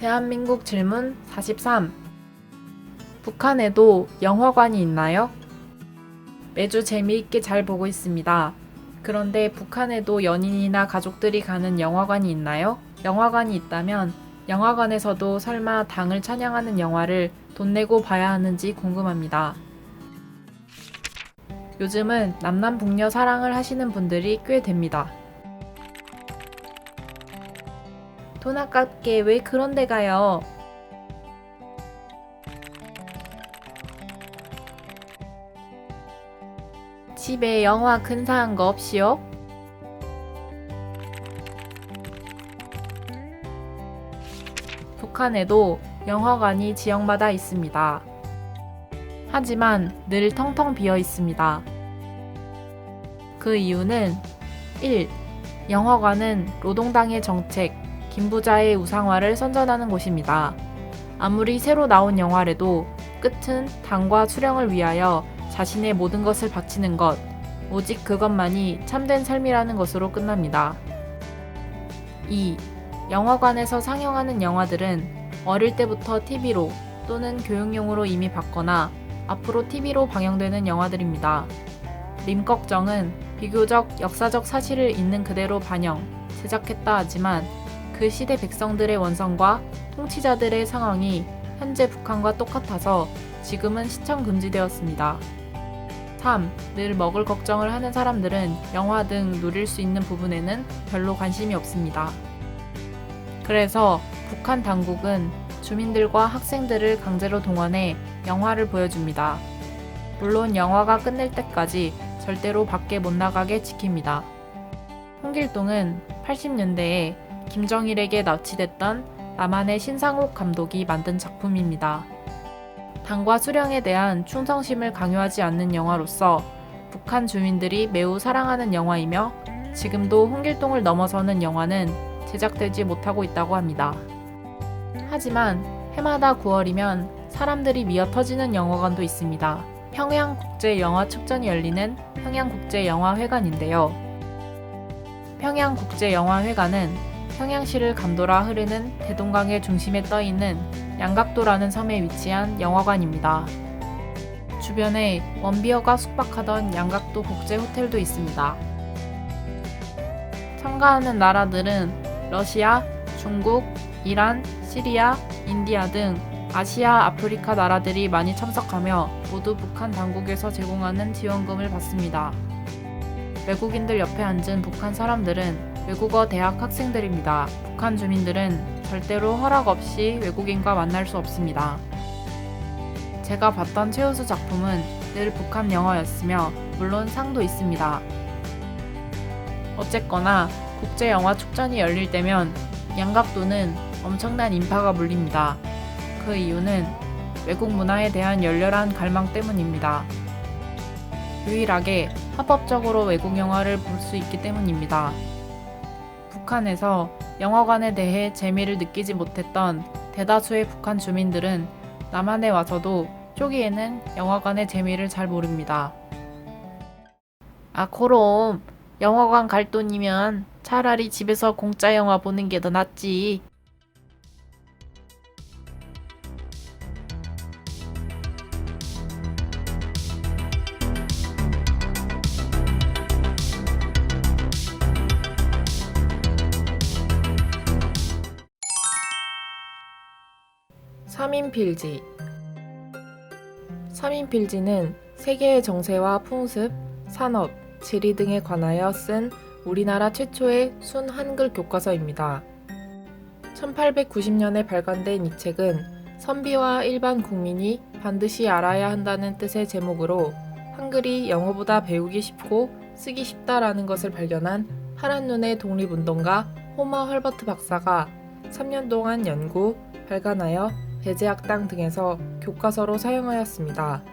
대한민국 질문 43. 북한에도 영화관이 있나요? 매주 재미있게 잘 보고 있습니다. 그런데 북한에도 연인이나 가족들이 가는 영화관이 있나요? 영화관이 있다면 영화관에서도 설마 당을 찬양하는 영화를 돈 내고 봐야 하는지 궁금합니다. 요즘은 남남북녀 사랑을 하시는 분들이 꽤 됩니다. 돈 아깝게 왜 그런 데 가요? 집에 영화 근사한 거 없이요? 북한에도 영화관이 지역마다 있습니다. 하지만 늘 텅텅 비어 있습니다. 그 이유는 1. 영화관은 노동당의 정책, 김부자의 우상화를 선전하는 곳입니다. 아무리 새로 나온 영화라도 끝은 당과 수령을 위하여 자신의 모든 것을 바치는 것, 오직 그것만이 참된 삶이라는 것으로 끝납니다. 2. 영화관에서 상영하는 영화들은 어릴 때부터 TV로 또는 교육용으로 이미 봤거나 앞으로 TV로 방영되는 영화들입니다. 림꺽정은 비교적 역사적 사실을 있는 그대로 반영, 제작했다 하지만 그 시대 백성들의 원성과 통치자들의 상황이 현재 북한과 똑같아서 지금은 시청 금지되었습니다. 3. 늘 먹을 걱정을 하는 사람들은 영화 등 누릴 수 있는 부분에는 별로 관심이 없습니다. 그래서 북한 당국은 주민들과 학생들을 강제로 동원해 영화를 보여줍니다. 물론 영화가 끝낼 때까지 절대로 밖에 못 나가게 지킵니다. 홍길동은 80년대에 김정일에게 납치됐던 남한의 신상옥 감독이 만든 작품입니다. 당과 수령에 대한 충성심을 강요하지 않는 영화로서 북한 주민들이 매우 사랑하는 영화이며 지금도 홍길동을 넘어서는 영화는 제작되지 못하고 있다고 합니다. 하지만 해마다 9월이면 사람들이 미어터지는 영화관도 있습니다. 평양국제영화축전이 열리는 평양국제영화회관인데요. 평양국제영화회관은 평양시를 감돌아 흐르는 대동강의 중심에 떠있는 양각도라는 섬에 위치한 영화관입니다. 주변에 원비어가 숙박하던 양각도 국제호텔도 있습니다. 참가하는 나라들은 러시아, 중국, 이란, 시리아, 인디아 등 아시아, 아프리카 나라들이 많이 참석하며 모두 북한 당국에서 제공하는 지원금을 받습니다. 외국인들 옆에 앉은 북한 사람들은 외국어 대학 학생들입니다. 북한 주민들은 절대로 허락 없이 외국인과 만날 수 없습니다. 제가 봤던 최우수 작품은 늘 북한 영화였으며 물론 상도 있습니다. 어쨌거나 국제영화축전이 열릴 때면 양각도는 엄청난 인파가 몰립니다. 그 이유는 외국 문화에 대한 열렬한 갈망 때문입니다. 유일하게 합법적으로 외국 영화를 볼 수 있기 때문입니다. 북한에서 영화관에 대해 재미를 느끼지 못했던 대다수의 북한 주민들은 남한에 와서도 초기에는 영화관의 재미를 잘 모릅니다. 아, 그럼 영화관 갈 돈이면 차라리 집에서 공짜 영화 보는 게 더 낫지. 삼인필지. 삼인필지는 세계의 정세와 풍습, 산업, 지리 등에 관하여 쓴 우리나라 최초의 순 한글 교과서입니다. 1890년에 발간된 이 책은 선비와 일반 국민이 반드시 알아야 한다는 뜻의 제목으로 한글이 영어보다 배우기 쉽고 쓰기 쉽다라는 것을 발견한 파란눈의 독립운동가 호머 헐버트 박사가 3년 동안 연구, 발간하여 배제학당 등에서 교과서로 사용하였습니다.